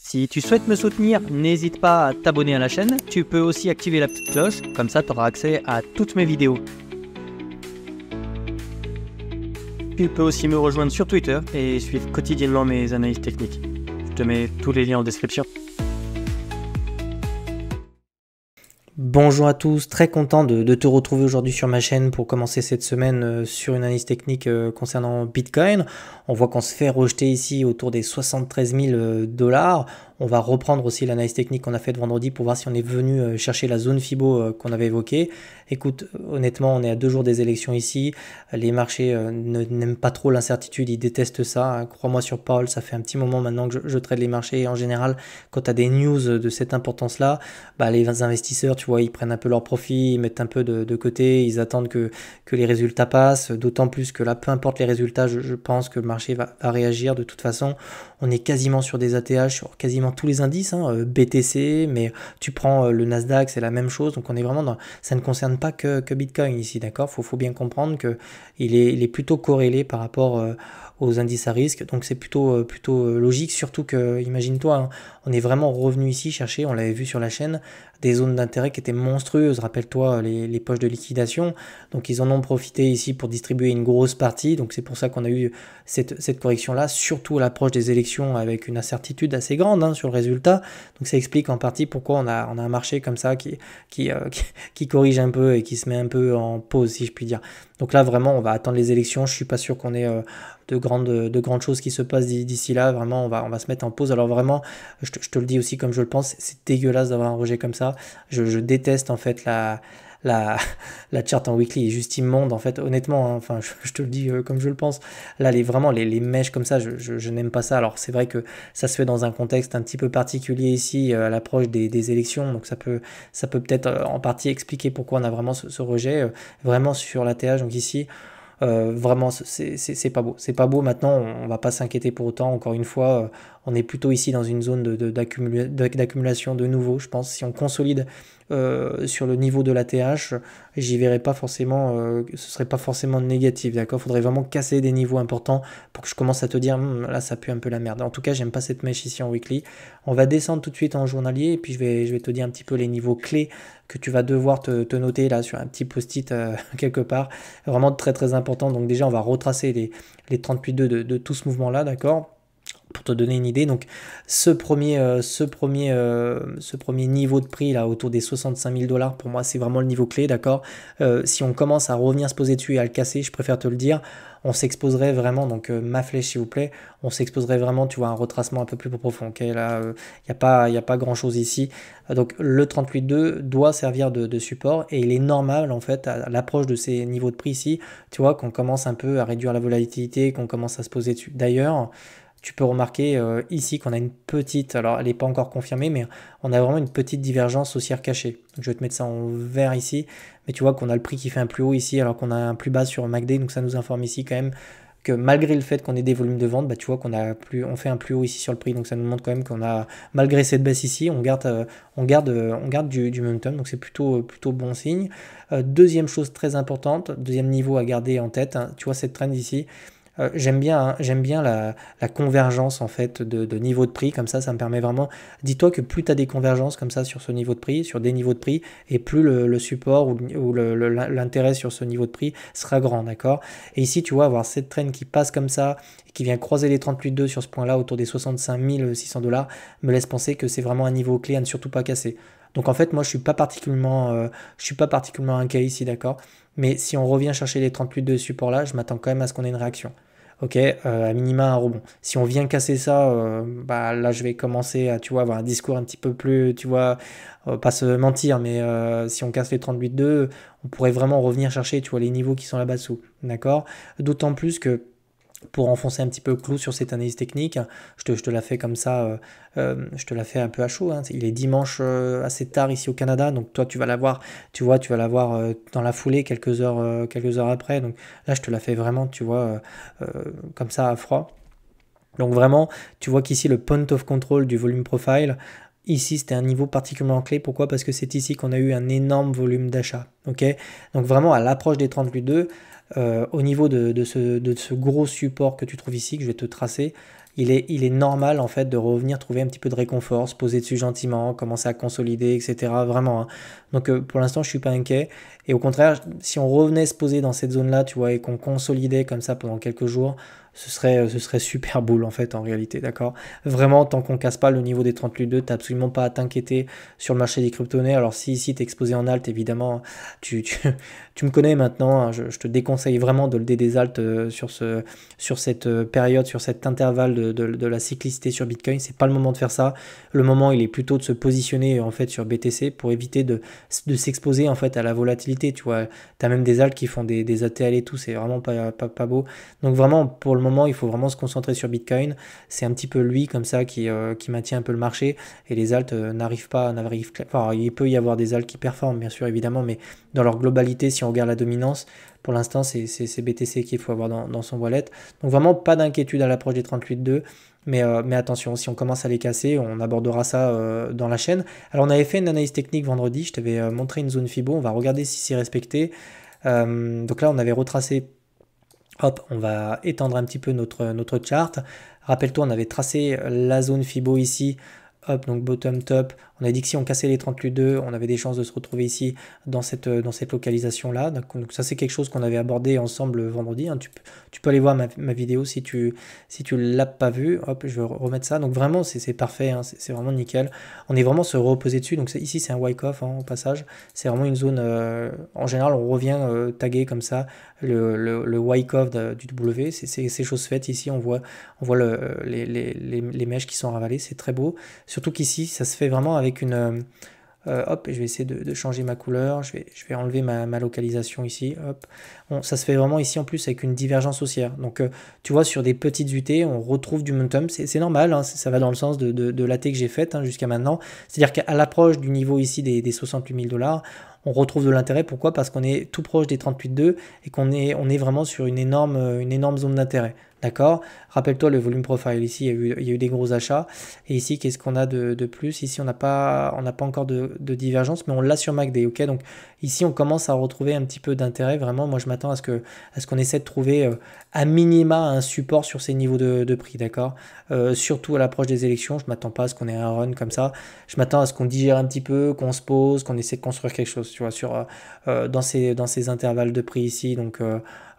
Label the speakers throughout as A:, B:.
A: Si tu souhaites me soutenir, n'hésite pas à t'abonner à la chaîne. Tu peux aussi activer la petite cloche, comme ça tu auras accès à toutes mes vidéos. Tu peux aussi me rejoindre sur Twitter et suivre quotidiennement mes analyses techniques. Je te mets tous les liens en description.
B: Bonjour à tous, très content de te retrouver aujourd'hui sur ma chaîne pour commencer cette semaine sur une analyse technique concernant Bitcoin. On voit qu'on se fait rejeter ici autour des 73 000 $. On va reprendre aussi l'analyse technique qu'on a faite vendredi pour voir si on est venu chercher la zone Fibo qu'on avait évoquée. Écoute, honnêtement, on est à 2 jours des élections ici. Les marchés n'aiment pas trop l'incertitude, ils détestent ça. Crois-moi sur parole, ça fait un petit moment maintenant que je trade les marchés. Et en général, quand tu as des news de cette importance-là, les investisseurs, tu vois, ils prennent un peu leur profit, ils mettent un peu de côté, ils attendent que les résultats passent. D'autant plus que là, peu importe les résultats, je pense que le marché va réagir de toute façon. On est quasiment sur des ATH, sur quasiment tous les indices, BTC, mais tu prends le Nasdaq, c'est la même chose. Donc on est vraiment dans... Ça ne concerne pas que Bitcoin ici, d'accord ? Faut bien comprendre qu'il est plutôt corrélé par rapport aux indices à risque. Donc c'est plutôt logique, surtout que, imagine-toi, on est vraiment revenu ici chercher, on l'avait vu sur la chaîne, des zones d'intérêt qui étaient monstrueuses. Rappelle-toi les poches de liquidation. Donc ils en ont profité ici pour distribuer une grosse partie. Donc c'est pour ça qu'on a eu cette correction-là, surtout à l'approche des élections avec une incertitude assez grande sur le résultat. Donc ça explique en partie pourquoi on a un marché comme ça qui corrige un peu et qui se met un peu en pause, si je puis dire. Donc là vraiment on va attendre les élections. Je suis pas sûr qu'on ait de grandes choses qui se passent d'ici là. Vraiment on va se mettre en pause. Alors vraiment je te le dis aussi comme je le pense, c'est dégueulasse d'avoir un rejet comme ça. Je déteste en fait la chart en weekly est juste immonde en fait, honnêtement, enfin je te le dis comme je le pense. Là vraiment les mèches comme ça, je n'aime pas ça. Alors c'est vrai que ça se fait dans un contexte un petit peu particulier ici, à l'approche des élections, donc ça peut peut-être en partie expliquer pourquoi on a vraiment ce rejet vraiment sur l'ATH. Donc ici vraiment c'est pas beau, maintenant on va pas s'inquiéter pour autant. Encore une fois, on est plutôt ici dans une zone d'accumulation de nouveau. Je pense si on consolide sur le niveau de l'ATH, j'y verrai pas forcément, ce serait pas forcément négatif, d'accord. Faudrait vraiment casser des niveaux importants pour que je commence à te dire là ça pue un peu la merde. En tout cas j'aime pas cette mèche ici en weekly. On va descendre tout de suite en journalier et puis je vais te dire un petit peu les niveaux clés que tu vas devoir te noter là sur un petit post-it quelque part, vraiment très très important. Donc déjà on va retracer les 38,2 de tout ce mouvement là, d'accord, pour te donner une idée. Donc ce premier niveau de prix là autour des 65 000 $, pour moi c'est vraiment le niveau clé, d'accord. Si on commence à revenir se poser dessus et à le casser, je préfère te le dire, on s'exposerait vraiment, donc ma flèche s'il vous plaît, on s'exposerait vraiment, tu vois, un retracement un peu plus profond. Ok, là il n'y a pas grand chose ici. Donc le 38,2 doit servir de support et il est normal en fait à l'approche de ces niveaux de prix ici, tu vois, qu'on commence un peu à réduire la volatilité, qu'on commence à se poser dessus. D'ailleurs tu peux remarquer ici qu'on a une petite, alors elle n'est pas encore confirmée, mais on a vraiment une petite divergence haussière cachée. Donc je vais te mettre ça en vert ici, mais tu vois qu'on a le prix qui fait un plus haut ici alors qu'on a un plus bas sur MACD, donc ça nous informe ici quand même que malgré le fait qu'on ait des volumes de vente, tu vois qu'on on fait un plus haut ici sur le prix, donc ça nous montre quand même qu'on a, malgré cette baisse ici, on garde du momentum, donc c'est plutôt bon signe. Deuxième chose très importante, deuxième niveau à garder en tête, tu vois cette trend ici. J'aime bien la convergence en fait de niveau de prix, comme ça me permet vraiment, dis-toi que plus tu as des convergences comme ça sur ce niveau de prix, sur des niveaux de prix, et plus le support ou l'intérêt sur ce niveau de prix sera grand, d'accord. Et ici tu vois avoir cette traîne qui passe comme ça, et qui vient croiser les 38,2 sur ce point là autour des 65 600 $, me laisse penser que c'est vraiment un niveau clé à ne surtout pas casser. Donc en fait moi je suis pas particulièrement inquiet ici, d'accord. Mais si on revient chercher les 38,2 supports là, je m'attends quand même à ce qu'on ait une réaction. Ok, à minima un rebond. Si on vient casser ça, là je vais commencer à, tu vois, avoir un discours un petit peu plus, tu vois, pas se mentir, mais si on casse les 38,2, on pourrait vraiment revenir chercher, tu vois, les niveaux qui sont là-bas dessous, d'accord. D'autant plus que pour enfoncer un petit peu le clou sur cette analyse technique, je te la fais comme ça, je te la fais un peu à chaud. Il est dimanche assez tard ici au Canada, donc toi tu vas la voir, tu vas la voir dans la foulée quelques heures après. Donc là je te la fais vraiment, tu vois, comme ça à froid. Donc vraiment, tu vois qu'ici le point of control du volume profile, ici c'était un niveau particulièrement clé. Pourquoi? Parce que c'est ici qu'on a eu un énorme volume d'achat. Ok, donc vraiment à l'approche des 38,2, au niveau de ce gros support que tu trouves ici, que je vais te tracer, il est normal en fait de revenir trouver un petit peu de réconfort, se poser dessus gentiment, commencer à consolider, etc. Vraiment, hein. Donc pour l'instant, je suis pas inquiet. Et au contraire, si on revenait se poser dans cette zone-là, tu vois, et qu'on consolidait comme ça pendant quelques jours, ce serait super boule en fait en réalité, d'accord? Vraiment, tant qu'on casse pas le niveau des 38,2, t'as absolument pas à t'inquiéter sur le marché des crypto-monnaies. Alors si ici t'es exposé en alt, évidemment, tu, tu, tu me connais maintenant, hein, je te déconseille vraiment de lever des alts sur cette période, sur cet intervalle de la cyclicité sur Bitcoin. C'est pas le moment de faire ça. Le moment, il est plutôt de se positionner en fait sur BTC pour éviter de s'exposer en fait à la volatilité. Tu vois, t'as même des alts qui font des ATL et tout, c'est vraiment pas beau. Donc vraiment, pour le moment, il faut vraiment se concentrer sur Bitcoin. C'est un petit peu lui comme ça qui maintient un peu le marché. Et les alts enfin, il peut y avoir des alts qui performent, bien sûr, évidemment, mais dans leur globalité, si on regarde la dominance, pour l'instant, c'est BTC qu'il faut avoir dans son wallet. Donc vraiment, pas d'inquiétude à l'approche des 38,2. Mais attention, si on commence à les casser, on abordera ça dans la chaîne. Alors on avait fait une analyse technique vendredi, je t'avais montré une zone Fibo, on va regarder si c'est respecté. Donc là on avait retracé, hop, on va étendre un petit peu notre chart. Rappelle-toi, on avait tracé la zone Fibo ici, hop, donc bottom top. On a dit que si on cassait les 38,2, on avait des chances de se retrouver ici dans cette localisation-là. Donc ça, c'est quelque chose qu'on avait abordé ensemble vendredi, hein. Tu peux aller voir ma vidéo si tu l'as pas vu. Hop, je vais remettre ça. Donc vraiment, c'est parfait, hein. C'est vraiment nickel. On est vraiment se reposer dessus. Donc ici, c'est un wyckoff, hein, au passage. C'est vraiment une zone, en général, on revient taguer comme ça le wyckoff du W. C'est chose faite. Ici, on voit les mèches qui sont ravalées. C'est très beau. Surtout qu'ici, ça se fait vraiment avec une... hop, je vais essayer de changer ma couleur, je vais enlever ma localisation ici, hop. Bon, ça se fait vraiment ici en plus avec une divergence haussière. Donc tu vois, sur des petites UT, on retrouve du momentum, c'est normal, hein, ça va dans le sens de l'AT que j'ai faite, hein, jusqu'à maintenant. C'est-à-dire qu'à l'approche du niveau ici des 68 000 $, on retrouve de l'intérêt. Pourquoi? Parce qu'on est tout proche des 38,2 et on est vraiment sur une énorme zone d'intérêt. D'accord? Rappelle-toi le volume profile. Ici, il y a eu des gros achats. Et ici, qu'est-ce qu'on a de plus? Ici, on n'a pas encore de divergence, mais on l'a sur MACD. Ok? Donc ici, on commence à retrouver un petit peu d'intérêt. Vraiment, moi, je m'attends à ce qu'on essaie de trouver à minima un support sur ces niveaux de prix. D'accord? Surtout à l'approche des élections, je ne m'attends pas à ce qu'on ait un run comme ça. Je m'attends à ce qu'on digère un petit peu, qu'on se pose, qu'on essaie de construire quelque chose. Tu vois, dans ces intervalles de prix ici. Donc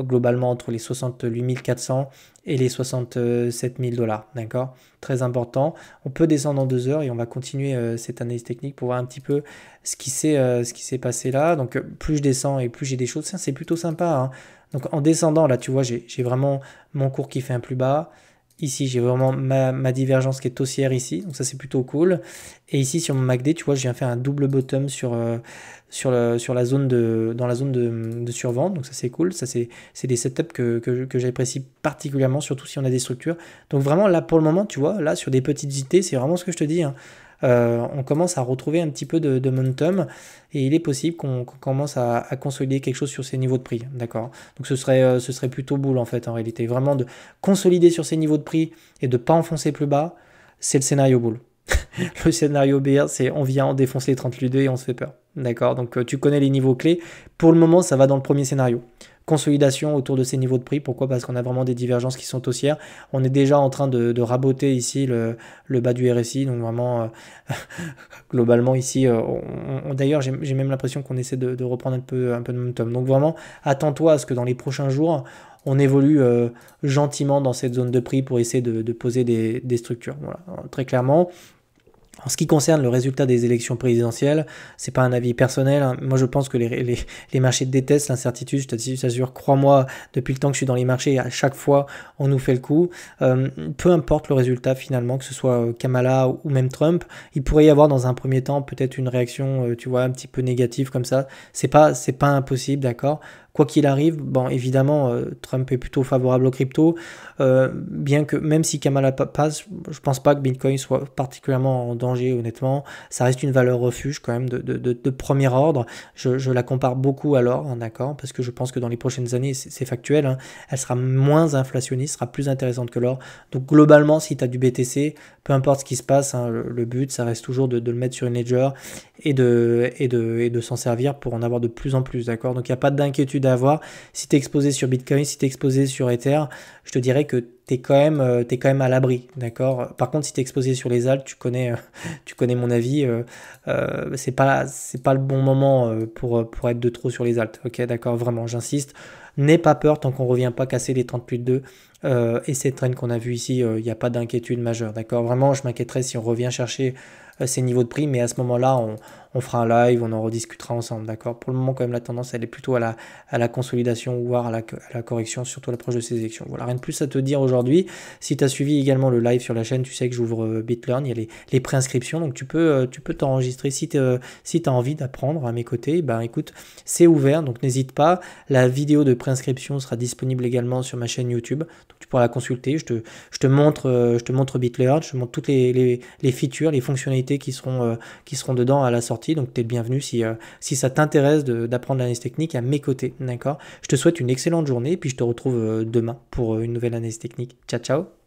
B: globalement entre les 68 400 et les 67 000 $. D'accord? Très important. On peut descendre en 2 heures et on va continuer cette analyse technique pour voir un petit peu ce qui s'est passé là. Donc plus je descends et plus j'ai des choses, c'est plutôt sympa, hein. Donc en descendant là, tu vois, j'ai vraiment mon cours qui fait un plus bas. Ici, j'ai vraiment ma divergence qui est haussière ici, donc ça c'est plutôt cool. Et ici sur mon MACD, tu vois, je viens faire un double bottom dans la zone de survente, donc ça c'est cool. Ça c'est des setups que j'apprécie particulièrement, surtout si on a des structures. Donc vraiment là pour le moment, tu vois, là sur des petites unités, c'est vraiment ce que je te dis, hein. On commence à retrouver un petit peu de momentum et il est possible qu'on commence à consolider quelque chose sur ces niveaux de prix, d'accord? Donc ce serait plutôt boule en fait en réalité, vraiment de consolider sur ces niveaux de prix et de ne pas enfoncer plus bas, c'est le scénario boule. Le scénario BR, c'est on vient, on défonce les 38,2 et on se fait peur, d'accord? Donc tu connais les niveaux clés, pour le moment ça va dans le premier scénario. Consolidation autour de ces niveaux de prix. Pourquoi? Parce qu'on a vraiment des divergences qui sont haussières. On est déjà en train de raboter ici le bas du RSI. Donc vraiment, globalement ici, d'ailleurs j'ai même l'impression qu'on essaie de reprendre un peu de momentum. Donc vraiment, attends-toi à ce que dans les prochains jours, on évolue gentiment dans cette zone de prix pour essayer de poser des structures. Voilà, très clairement. En ce qui concerne le résultat des élections présidentielles, c'est pas un avis personnel, hein. Moi, je pense que les marchés détestent l'incertitude. Je t'assure, crois-moi, depuis le temps que je suis dans les marchés, à chaque fois, on nous fait le coup. Peu importe le résultat finalement, que ce soit Kamala ou même Trump, il pourrait y avoir dans un premier temps peut-être une réaction, tu vois, un petit peu négative comme ça. C'est pas impossible, d'accord? Quoi qu'il arrive, bon, évidemment, Trump est plutôt favorable aux cryptos, bien que même si Kamala passe, je pense pas que Bitcoin soit particulièrement en danger, honnêtement. Ça reste une valeur refuge quand même de premier ordre. Je la compare beaucoup à l'or, hein, d'accord, parce que je pense que dans les prochaines années, c'est factuel, hein, elle sera moins inflationniste, sera plus intéressante que l'or. Donc globalement, si tu as du BTC, peu importe ce qui se passe, hein, le but, ça reste toujours de le mettre sur une ledger et de s'en servir pour en avoir de plus en plus, d'accord. Donc il n'y a pas d'inquiétude d'avoir. Si tu es exposé sur Bitcoin, si tu es exposé sur Ether, je te dirais que tu es quand même à l'abri, d'accord? Par contre, si tu es exposé sur les altes, tu connais mon avis, c'est pas le bon moment pour être de trop sur les altes, ok? D'accord, vraiment, j'insiste. N'aie pas peur tant qu'on ne revient pas casser les 30 plus de 2. Et ces trends qu'on a vu ici, il n'y a pas d'inquiétude majeure, d'accord? Vraiment, je m'inquiéterais si on revient chercher ces niveaux de prix, mais à ce moment-là, on fera un live, on en rediscutera ensemble, d'accord? Pour le moment, quand même, la tendance, elle est plutôt à la consolidation, voire à la correction, surtout à l'approche de ces élections. Voilà, rien de plus à te dire aujourd'hui. Si tu as suivi également le live sur la chaîne, tu sais que j'ouvre BitLearn, il y a les préinscriptions, donc tu peux t'enregistrer si tu as envie d'apprendre à mes côtés. Ben écoute, c'est ouvert, donc n'hésite pas. La vidéo de préinscription sera disponible également sur ma chaîne YouTube, donc tu pourras la consulter. Je te montre BitLearn, je te montre toutes les features, les fonctionnalités qui seront dedans à la sortie. Donc tu es le bienvenu si ça t'intéresse d'apprendre l'analyse technique à mes côtés, d'accord? Je te souhaite une excellente journée et puis je te retrouve demain pour une nouvelle analyse technique. Ciao, ciao!